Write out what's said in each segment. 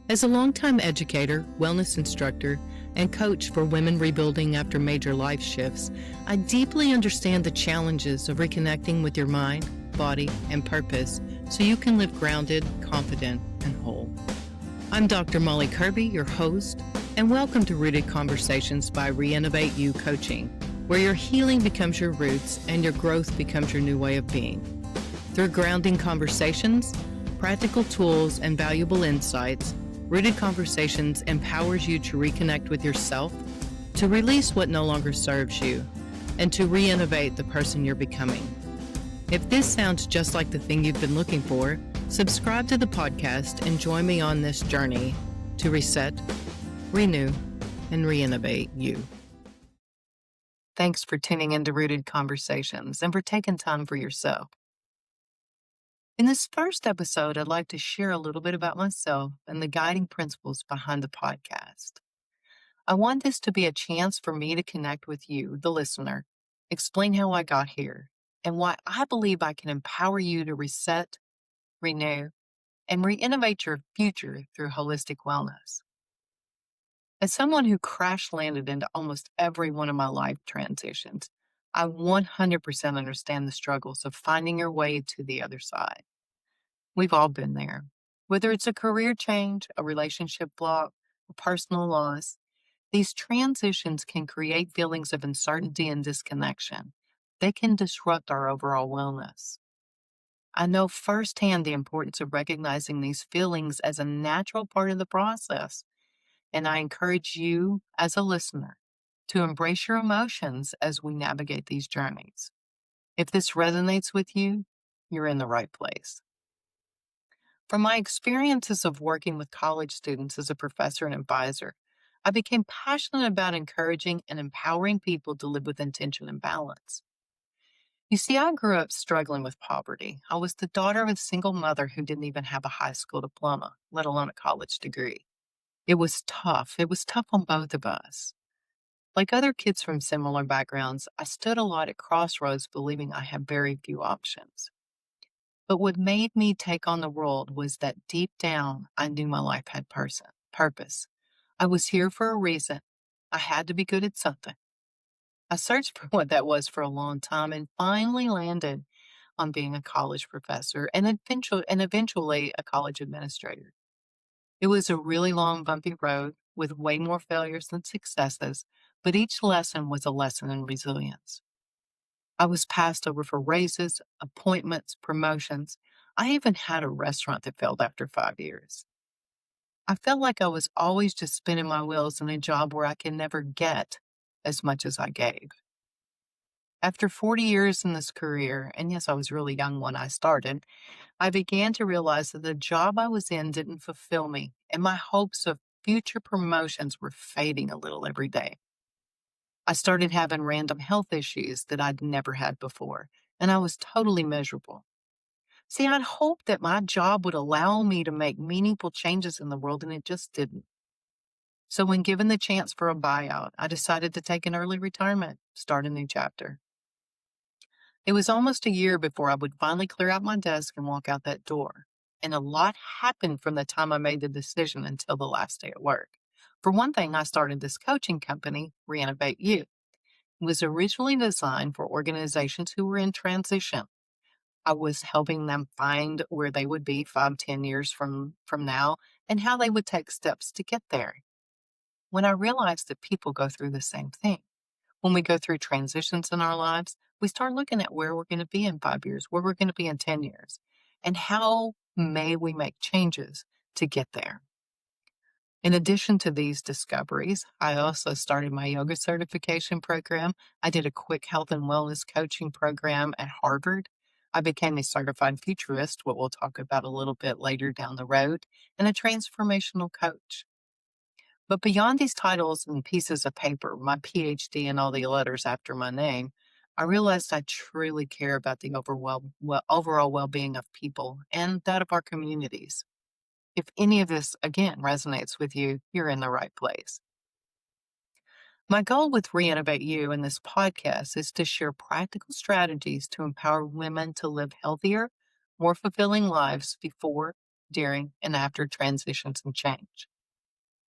As a longtime educator, wellness instructor, and coach for women rebuilding after major life shifts, I deeply understand the challenges of reconnecting with your mind, body, and purpose so you can live grounded, confident, and whole. I'm Dr. Molly Kirby, your host, and welcome to Rooted Conversations by Reinnovate You Coaching, where your healing becomes your roots and your growth becomes your new way of being. Through grounding conversations, practical tools, and valuable insights, Rooted Conversations empowers you to reconnect with yourself, to release what no longer serves you, and to reinnovate the person you're becoming. If this sounds just like the thing you've been looking for, subscribe to the podcast and join me on this journey to reset, renew, and reinnovate you. Thanks for tuning into Rooted Conversations and for taking time for yourself. In this first episode, I'd like to share a little bit about myself and the guiding principles behind the podcast. I want this to be a chance for me to connect with you, the listener, explain how I got here, and why I believe I can empower you to reset, renew, and reinnovate your future through holistic wellness. As someone who crash landed into almost every one of my life transitions, I 100% understand the struggles of finding your way to the other side. We've all been there. Whether it's a career change, a relationship block, a personal loss, these transitions can create feelings of uncertainty and disconnection. They can disrupt our overall wellness. I know firsthand the importance of recognizing these feelings as a natural part of the process, and I encourage you as a listener to embrace your emotions as we navigate these journeys. If this resonates with you, you're in the right place. From my experiences of working with college students as a professor and advisor, I became passionate about encouraging and empowering people to live with intention and balance. You see, I grew up struggling with poverty. I was the daughter of a single mother who didn't even have a high school diploma, let alone a college degree. It was tough. It was tough on both of us. Like other kids from similar backgrounds, I stood a lot at crossroads believing I had very few options. But what made me take on the world was that deep down, I knew my life had purpose. I was here for a reason. I had to be good at something. I searched for what that was for a long time and finally landed on being a college professor and eventually a college administrator. It was a really long, bumpy road with way more failures than successes, but each lesson was a lesson in resilience. I was passed over for raises, appointments, promotions. I even had a restaurant that failed after 5 years. I felt like I was always just spinning my wheels in a job where I could never get as much as I gave. After 40 years in this career, and yes, I was really young when I started, I began to realize that the job I was in didn't fulfill me, and my hopes of future promotions were fading a little every day. I started having random health issues that I'd never had before, and I was totally miserable. See, I'd hoped that my job would allow me to make meaningful changes in the world, and it just didn't. So when given the chance for a buyout, I decided to take an early retirement, start a new chapter. It was almost a year before I would finally clear out my desk and walk out that door. And a lot happened from the time I made the decision until the last day at work. For one thing, I started this coaching company, Reinnovate You. It was originally designed for organizations who were in transition. I was helping them find where they would be 5, 10 years from now and how they would take steps to get there. When I realized that people go through the same thing, when we go through transitions in our lives, we start looking at where we're going to be in 5 years, where we're going to be in 10 years, and how may we make changes to get there. In addition to these discoveries, I also started my yoga certification program. I did a quick health and wellness coaching program at Harvard. I became a certified futurist, what we'll talk about a little bit later down the road, and a transformational coach. But beyond these titles and pieces of paper, my PhD and all the letters after my name, I realized I truly care about the overall well-being of people and that of our communities. If any of this, again, resonates with you, you're in the right place. My goal with Reinnovate You and this podcast is to share practical strategies to empower women to live healthier, more fulfilling lives before, during, and after transitions and change.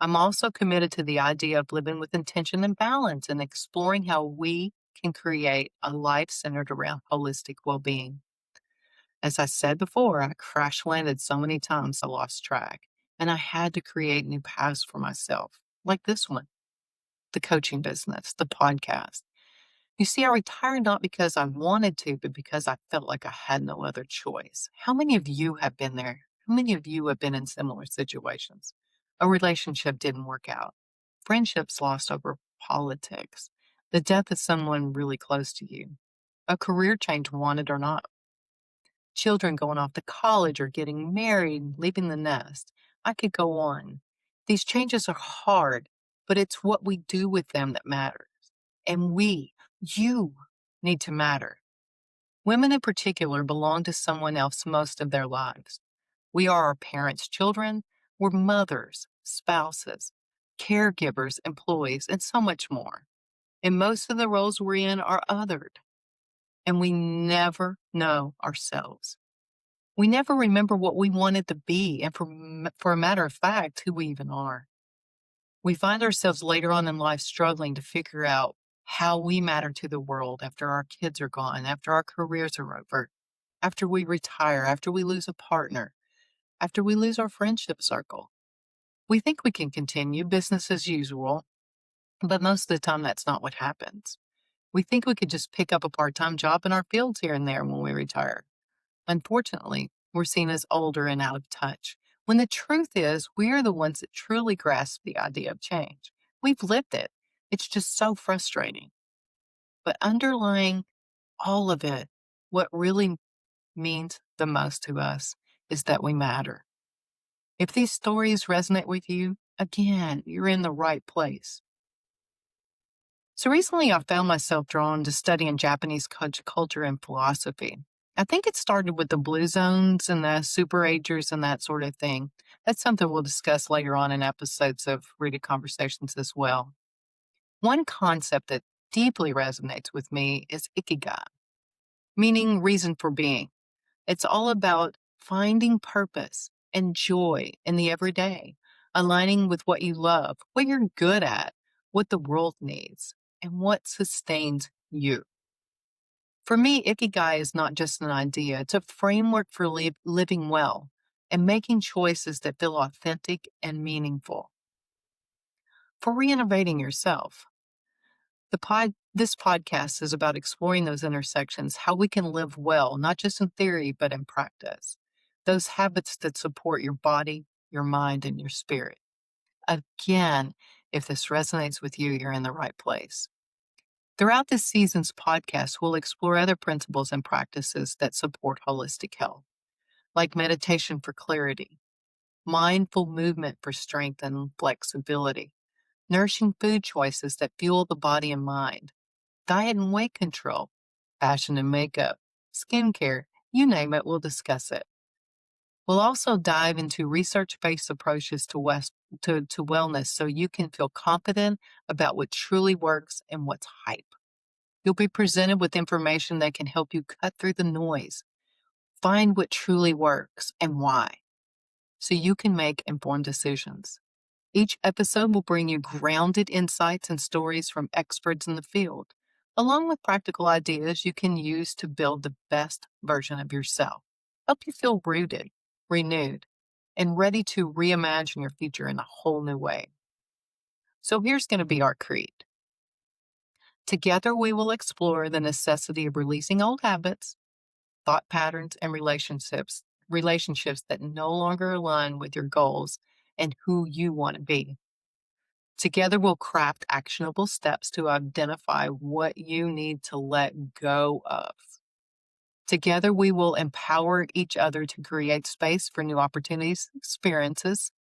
I'm also committed to the idea of living with intention and balance and exploring how we can create a life centered around holistic well being. As I said before, I crash landed so many times I lost track, and I had to create new paths for myself, like this one, the coaching business, the podcast. You see, I retired not because I wanted to, but because I felt like I had no other choice. How many of you have been there? How many of you have been in similar situations? A relationship didn't work out, friendships lost over politics, the death of someone really close to you, a career change wanted or not, children going off to college or getting married, leaving the nest. I could go on. These changes are hard, but it's what we do with them that matters. And you need to matter. Women in particular belong to someone else most of their lives. We are our parents' children, we're mothers, spouses, caregivers, employees, and so much more. And most of the roles we're in are othered, and we never know ourselves. We never remember what we wanted to be, and for a matter of fact, who we even are. We find ourselves later on in life struggling to figure out how we matter to the world after our kids are gone, after our careers are over, after we retire, after we lose a partner, after we lose our friendship circle. We think we can continue business as usual, but most of the time that's not what happens. We think we could just pick up a part-time job in our fields here and there when we retire. Unfortunately, we're seen as older and out of touch, when the truth is we are the ones that truly grasp the idea of change. We've lived it. It's just so frustrating. But underlying all of it, what really means the most to us is that we matter. If these stories resonate with you, again, you're in the right place. So recently, I found myself drawn to studying Japanese culture and philosophy. I think it started with the blue zones and the super agers and that sort of thing. That's something we'll discuss later on in episodes of Rooted Conversations as well. One concept that deeply resonates with me is ikigai, meaning reason for being. It's all about finding purpose and joy in the everyday, aligning with what you love, what you're good at, what the world needs, and what sustains you. For me, Ikigai is not just an idea, it's a framework for living well and making choices that feel authentic and meaningful. For reinnovating yourself, this podcast is about exploring those intersections, how we can live well, not just in theory, but in practice. Those habits that support your body, your mind, and your spirit. Again, if this resonates with you, you're in the right place. Throughout this season's podcast, we'll explore other principles and practices that support holistic health, like meditation for clarity, mindful movement for strength and flexibility, nourishing food choices that fuel the body and mind, diet and weight control, fashion and makeup, skincare, you name it, we'll discuss it. We'll also dive into research-based approaches to wellness so you can feel confident about what truly works and what's hype. You'll be presented with information that can help you cut through the noise, find what truly works and why, so you can make informed decisions. Each episode will bring you grounded insights and stories from experts in the field, along with practical ideas you can use to build the best version of yourself. Help you feel rooted, renewed, and ready to reimagine your future in a whole new way. So here's going to be our creed. Together, we will explore the necessity of releasing old habits, thought patterns, and relationships that no longer align with your goals and who you want to be. Together, we'll craft actionable steps to identify what you need to let go of. Together, we will empower each other to create space for new opportunities, experiences.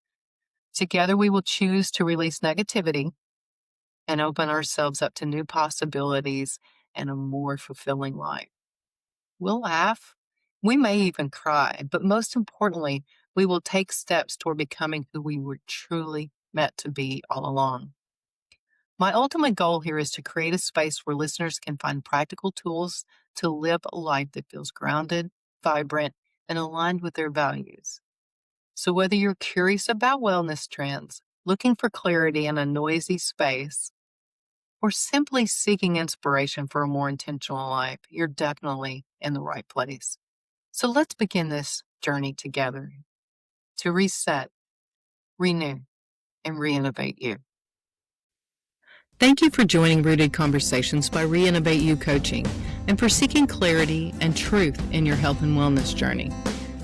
Together, we will choose to release negativity and open ourselves up to new possibilities and a more fulfilling life. We'll laugh. We may even cry, but most importantly, we will take steps toward becoming who we were truly meant to be all along. My ultimate goal here is to create a space where listeners can find practical tools to live a life that feels grounded, vibrant, and aligned with their values. So, whether you're curious about wellness trends, looking for clarity in a noisy space, or simply seeking inspiration for a more intentional life, you're definitely in the right place. So, let's begin this journey together to reset, renew, and reinnovate you. Thank you for joining Rooted Conversations by Reinnovate You Coaching and for seeking clarity and truth in your health and wellness journey.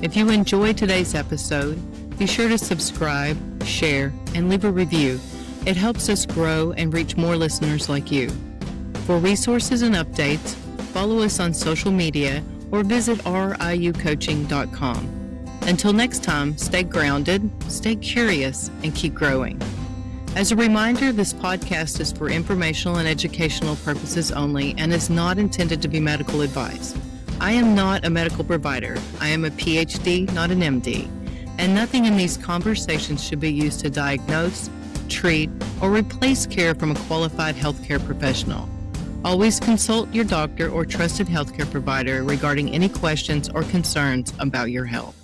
If you enjoyed today's episode, be sure to subscribe, share, and leave a review. It helps us grow and reach more listeners like you. For resources and updates, follow us on social media or visit riucoaching.com. Until next time, stay grounded, stay curious, and keep growing. As a reminder, this podcast is for informational and educational purposes only and is not intended to be medical advice. I am not a medical provider. I am a PhD, not an MD, and nothing in these conversations should be used to diagnose, treat, or replace care from a qualified healthcare professional. Always consult your doctor or trusted healthcare provider regarding any questions or concerns about your health.